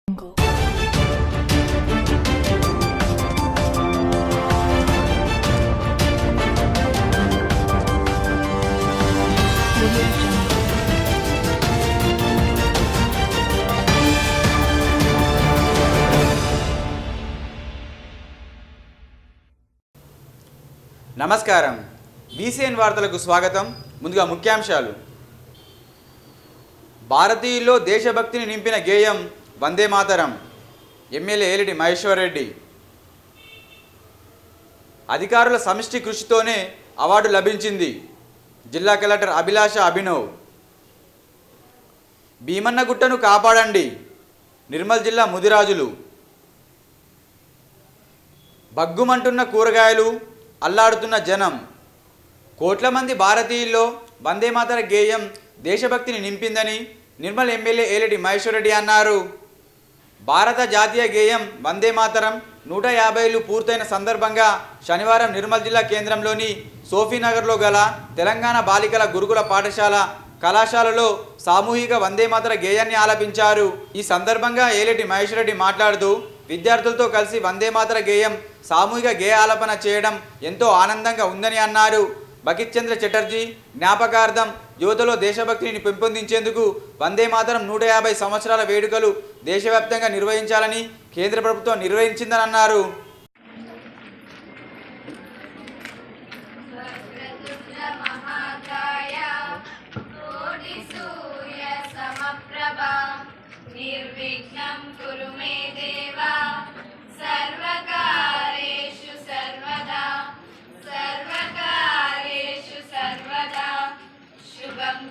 నమస్కారం. బీసీఎన్ వార్తలకు స్వాగతం. ముందుగా ముఖ్యాంశాలు. భారతీయుల్లో దేశభక్తిని నింపిన గేయం వందే మాతరం. ఎమ్మెల్యే ఏలిటి మహేశ్వర్ రెడ్డి. అధికారుల సమిష్టి కృషితోనే అవార్డు లభించింది. జిల్లా కలెక్టర్ అభిలాష అభినవ్. భీమన్నగుట్టను కాపాడండి. నిర్మల్ జిల్లా ముదిరాజులు. బగ్గుమంటున్న కూరగాయలు, అల్లాడుతున్న జనం. కోట్ల మంది భారతీయుల్లో వందే మాతర గేయం దేశభక్తిని నింపిందని నిర్మల్ ఎమ్మెల్యే ఏలిటి మహేశ్వర్ రెడ్డి అన్నారు. భారత జాతీయ గేయం వందే మాతరం 150 పూర్తయిన సందర్భంగా శనివారం నిర్మల్ జిల్లా కేంద్రంలోని సోఫీనగర్లో గల తెలంగాణ బాలికల గురుకుల పాఠశాల కళాశాలలో సామూహిక వందే మాతర గేయాన్ని ఆలపించారు. ఈ సందర్భంగా ఏలిటి మహేశ్వర్ రెడ్డి మాట్లాడుతూ విద్యార్థులతో కలిసి వందే మాతర గేయం సామూహిక గేయ ఆలపన చేయడం ఎంతో ఆనందంగా ఉందని అన్నారు. బకిత్ చంద్ర చటర్జీ జ్ఞాపకార్థం యువతలో దేశభక్తిని పెంపొందించేందుకు వందే మాతరం 150 సంవత్సరాల వేడుకలు దేశవ్యాప్తంగా నిర్వహించాలని కేంద్ర ప్రభుత్వం నిర్వహించిందని అన్నారు.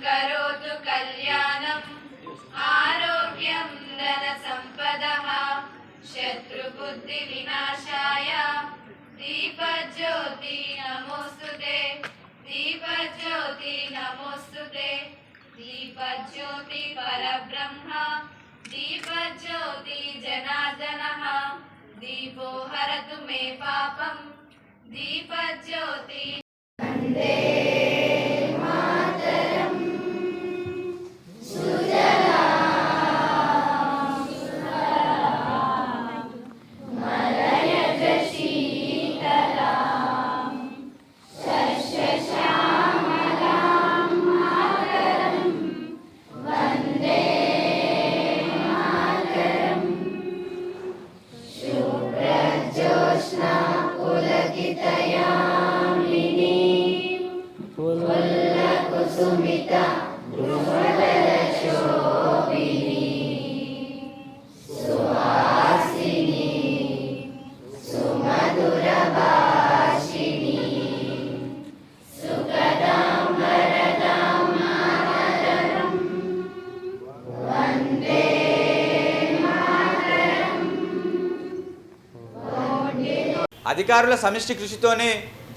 करोतु कल्याणं आरोग्यं धन संपदः शत्रुबुद्धि विनाशाय दीपज्योति नमोस्तुते दीपज्योति नमोस्तुते दीपज्योति परब्रह्म दीपज्योति जनार्दनः दीपो हरतु मे पापं दीपज्योति वन्दे అధికారుల సమిష్టి కృషితోనే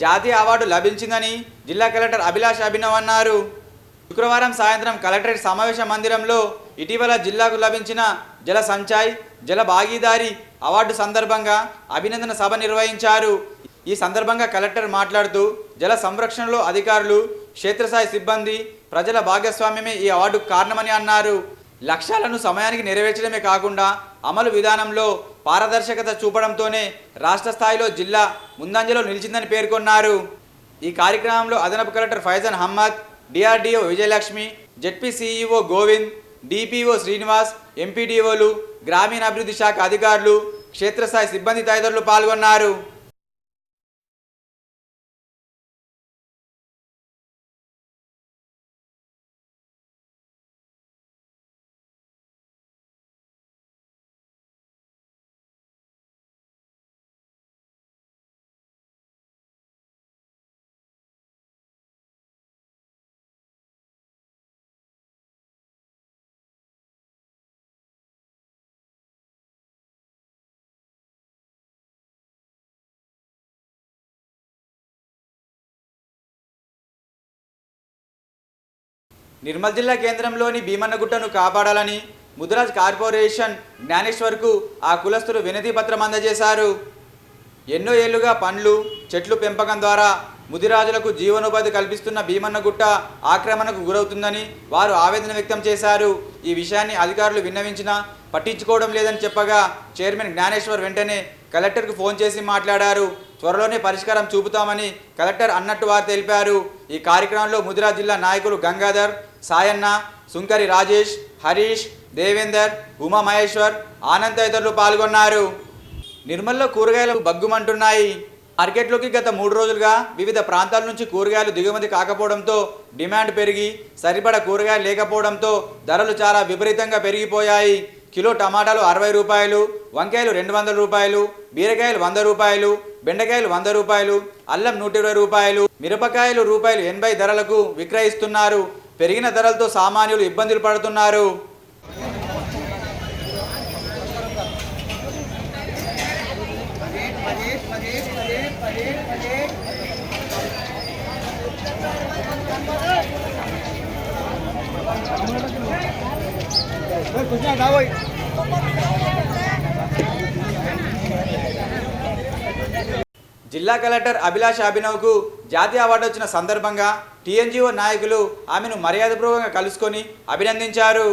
జాతీయ అవార్డు లభించిందని జిల్లా కలెక్టర్ అభిలాష అభినవ్ అన్నారు. శుక్రవారం సాయంత్రం కలెక్టరేట్ సమావేశ మందిరంలో ఇటీవల జిల్లాకు లభించిన జల సంచాయ్ జల భాగీదారి అవార్డు సందర్భంగా అభినందన సభ నిర్వహించారు. ఈ సందర్భంగా కలెక్టర్ మాట్లాడుతూ జల సంరక్షణలో అధికారులు, క్షేత్రస్థాయి సిబ్బంది, ప్రజల భాగస్వామ్యమే ఈ అవార్డుకు కారణమని అన్నారు. లక్ష్యాలను సమయానికి నెరవేర్చడమే కాకుండా అమలు విధానంలో పారదర్శకత చూపడంతోనే రాష్ట్ర స్థాయిలో జిల్లా ముందంజలో నిలిచిందని పేర్కొన్నారు. ఈ కార్యక్రమంలో అదనపు collector Faizan Ahmad, DRDO Vijayalakshmi, ZP CEO Govind, DPO Srinivas, ఎంపీడీఓలు, గ్రామీణాభివృద్ధి శాఖ అధికారులు, క్షేత్రస్థాయి సిబ్బంది తదితరులు పాల్గొన్నారు. నిర్మల్ జిల్లా కేంద్రంలోని భీమన్నగుట్టను కాపాడాలని ముదిరాజ్ కార్పొరేషన్ జ్ఞానేశ్వర్కు ఆ కులస్తులు వినతి పత్రం అందజేశారు. ఎన్నో ఏళ్లుగా పండ్లు చెట్లు పెంపకం ద్వారా ముదిరాజులకు జీవనోపాధి కల్పిస్తున్న భీమన్నగుట్ట ఆక్రమణకు గురవుతుందని వారు ఆవేదన వ్యక్తం చేశారు. ఈ విషయాన్ని అధికారులు విన్నవించినా పట్టించుకోవడం లేదని చెప్పగా చైర్మన్ జ్ఞానేశ్వర్ వెంటనే కలెక్టర్కు ఫోన్ చేసి మాట్లాడారు. త్వరలోనే పరిష్కారం చూపుతామని కలెక్టర్ అన్నట్టు వారు తెలిపారు. ఈ కార్యక్రమంలో ముదిరాజ్ జిల్లా నాయకులు గంగాధర్, సాయన్న, సుంకరి రాజేష్, హరీష్, దేవేందర్, ఉమా మహేశ్వర్, ఆనంద్ తదితరులు పాల్గొన్నారు. నిర్మల్లో కూరగాయలు బగ్గుమంటున్నాయి. మార్కెట్లోకి గత 3 రోజులుగా వివిధ ప్రాంతాల నుంచి కూరగాయలు దిగుమతి కాకపోవడంతో డిమాండ్ పెరిగి సరిపడా కూరగాయలు లేకపోవడంతో ధరలు చాలా విపరీతంగా పెరిగిపోయాయి. కిలో టమాటాలు 60 రూపాయలు, వంకాయలు 200 రూపాయలు, బీరకాయలు 100 రూపాయలు, బెండకాయలు 100 రూపాయలు, అల్లం 120 రూపాయలు, మిరపకాయలు రూపాయలు 80 ధరలకు విక్రయిస్తున్నారు. పెరిగిన ధరలతో సామాన్యులు ఇబ్బందులు పడుతున్నారు. జిల్లా కలెక్టర్ అభిలాష్ అభినవ్కు జాతీయ అవార్డు వచ్చిన సందర్భంగా టీఎన్జీఓ నాయకులు ఆమెను మర్యాదపూర్వకంగా కలుసుకొని అభినందించారు.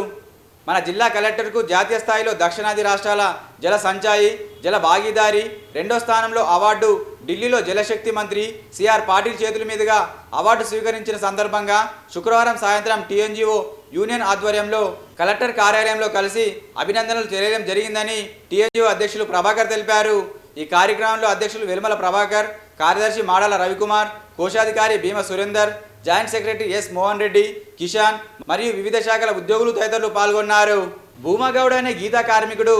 మన జిల్లా కలెక్టర్కు జాతీయ స్థాయిలో దక్షిణాది రాష్ట్రాల జల సంచాయి, జల భాగీదారి 2వ స్థానంలో అవార్డు ఢిల్లీలో జలశక్తి మంత్రి సిఆర్ పాటిల్ చేతుల మీదుగా అవార్డు స్వీకరించిన సందర్భంగా శుక్రవారం సాయంత్రం టీఎన్జీఓ యూనియన్ ఆధ్వర్యంలో కలెక్టర్ కార్యాలయంలో కలిసి అభినందనలు తెలియడం జరిగిందని టీఎన్జీఓ అధ్యక్షులు ప్రభాకర్ తెలిపారు. ఈ కార్యక్రమంలో అధ్యక్షులు వెల్మల ప్రభాకర్, కార్యదర్శి మాడల రవికుమార్, కోశాధికారి Bhima Surender, joint secretary S Mohan Reddy, Kishan మరియు వివిధ శాఖల ఉద్యోగులు తదితరులు పాల్గొన్నారు. భూమగౌడ్ అనే గీతా కార్మికుడు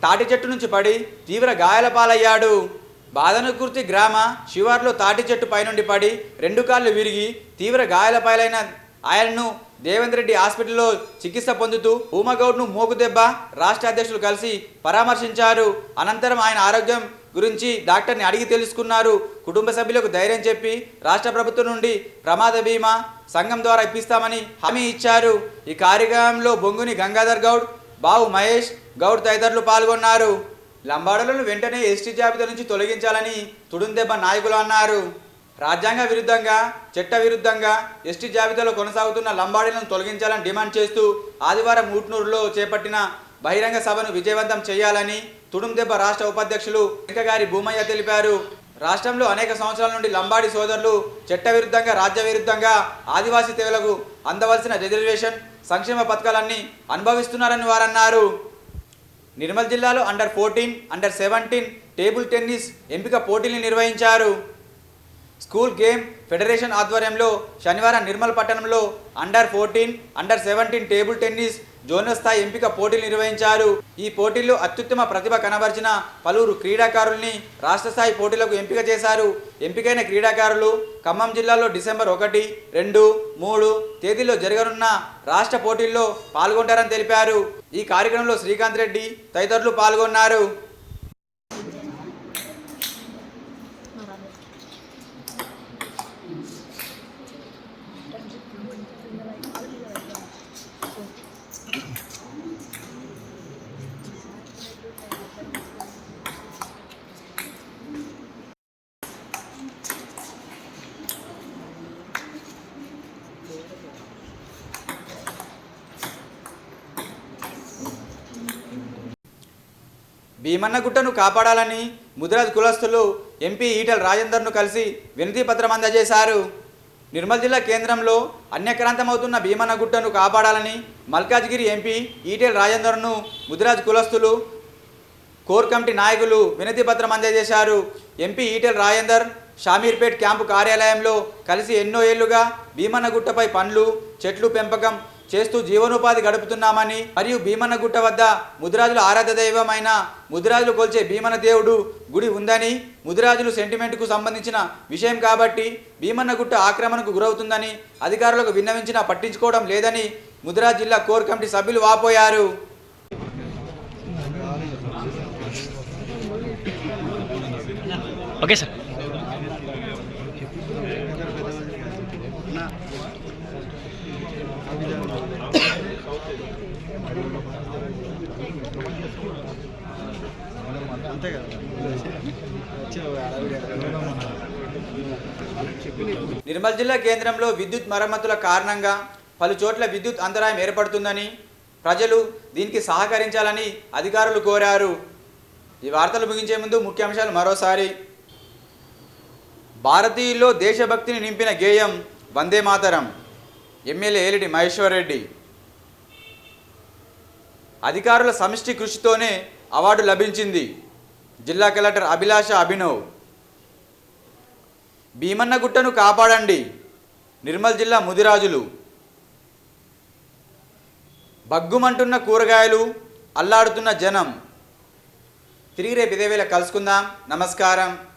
తాటి చెట్టు నుంచి పడి తీవ్ర గాయాల పాలయ్యాడు. బాదనకుర్తి గ్రామ శివార్లో తాటి చెట్టు పైనుండి పడి 2 కాళ్ళు విరిగి తీవ్ర గాయాల పాలైన ఆయనను దేవేంద్ర రెడ్డి హాస్పిటల్లో చికిత్స పొందుతూ భూమగౌడ్ను మోకుదెబ్బ రాష్ట్ర అధ్యక్షులు కలిసి పరామర్శించారు. అనంతరం ఆయన ఆరోగ్యం గురించి డాక్టర్ని అడిగి తెలుసుకున్నారు. కుటుంబ సభ్యులకు ధైర్యం చెప్పి రాష్ట్ర ప్రభుత్వం నుండి ప్రమాద బీమా సంఘం ద్వారా ఇప్పిస్తామని హామీ ఇచ్చారు. ఈ కార్యక్రమంలో బొంగుని గంగాధర్ గౌడ్, బావు మహేష్ గౌడ్ తదితరులు పాల్గొన్నారు. లంబాడలను వెంటనే ఎస్టీ జాబితా నుంచి తొలగించాలని తుడుందెబ్బ నాయకులు అన్నారు. రాజ్యాంగ విరుద్ధంగా, చట్ట విరుద్ధంగా ఎస్టీ జాబితాలో కొనసాగుతున్న లంబాడీలను తొలగించాలని డిమాండ్ చేస్తూ ఆదివారం ఊట్నూరులో చేపట్టిన బహిరంగ సభను విజయవంతం చేయాలని తుడుందెబ్బ రాష్ట్ర ఉపాధ్యక్షులు వెంకగారి భూమయ్య తెలిపారు. రాష్ట్రంలో అనేక సంవత్సరాల నుండి లంబాడీ సోదరులు చట్ట విరుద్ధంగా, రాజ్య విరుద్ధంగా ఆదివాసీ తెగలకు అందవలసిన రిజర్వేషన్, సంక్షేమ పథకాలన్నీ అనుభవిస్తున్నారని వారన్నారు. నిర్మల్ జిల్లాలో అండర్ 14, అండర్ 17 టేబుల్ టెన్నిస్ ఎంపిక పోటీలు నిర్వహించారు. స్కూల్ గేమ్ ఫెడరేషన్ ఆధ్వర్యంలో శనివారం నిర్మల్ పట్టణంలో under 14, under 17 table tennis zonal స్థాయి ఎంపిక పోటీలు నిర్వహించారు. ఈ పోటీల్లో అత్యుత్తమ ప్రతిభ కనబరిచిన పలువురు క్రీడాకారుల్ని రాష్ట్ర స్థాయి పోటీలకు ఎంపిక చేశారు. ఎంపికైన క్రీడాకారులు ఖమ్మం జిల్లాలో డిసెంబర్ 1, 2, 3 తేదీల్లో జరగనున్న రాష్ట్ర పోటీల్లో పాల్గొంటారని తెలిపారు. ఈ కార్యక్రమంలో శ్రీకాంత్ రెడ్డి తదితరులు పాల్గొన్నారు. భీమన్నగుట్టను కాపాడాలని ముదిరాజ్ కులస్తులు ఎంపీ ఈటెల రాజేందర్ను కలిసి వినతి పత్రం అందజేశారు. నిర్మల్ జిల్లా కేంద్రంలో అన్యక్రాంతమవుతున్న భీమన్నగుట్టను కాపాడాలని మల్కాజ్గిరి ఎంపీ ఈటెల రాజేందర్ను ముదిరాజ్ కులస్తులు కోర్ కమిటీ నాయకులు వినతి పత్రం అందజేశారు. ఎంపీ ఈటెల రాజేందర్ షామీర్పేట్ క్యాంపు కార్యాలయంలో కలిసి ఎన్నో ఏళ్లుగా భీమన్నగుట్టపై పండ్లు, చెట్లు పెంపకం చేస్తూ జీవనోపాధి గడుపుతున్నామని మరియు భీమన్నగుట్ట వద్ద ముదిరాజుల ఆరాధ్య దైవమైన ముదిరాజులు కొల్చే భీమన్న దేవుడు గుడి ఉందని, ముదిరాజులు సెంటిమెంట్కు సంబంధించిన విషయం కాబట్టి భీమన్నగుట్ట ఆక్రమణకు గురవుతుందని అధికారులకు విన్నవించినా పట్టించుకోవడం లేదని ముదిరాజ్ జిల్లా కోర్ కమిటీ సభ్యులు వాపోయారు. Okay sir. అంతే కదా. నిర్మల్ జిల్లా కేంద్రంలో విద్యుత్ మరమ్మతుల కారణంగా పలు చోట్ల విద్యుత్ అంతరాయం ఏర్పడుతుందని ప్రజలు దీనికి సహకరించాలని అధికారులు కోరారు. ఈ వార్తలు ముగించే ముందు ముఖ్యాంశాలు మరోసారి. భారతీయుల్లో దేశభక్తిని నింపిన గేయం వందే మాతరం. ఎమ్మెల్యే ఏలిడి మహేశ్వర్ రెడ్డి. అధికారుల సమిష్టి కృషితోనే అవార్డు లభించింది. జిల్లా కలెక్టర్ అభిలాష అభినవ్. భీమన్నగుట్టను కాపాడండి. నిర్మల్ జిల్లా ముదిరాజులు. బగ్గుమంటున్న కూరగాయలు, అల్లాడుతున్న జనం. తిరిగి రేపు ఇదే వేళ కలుసుకుందాం. నమస్కారం.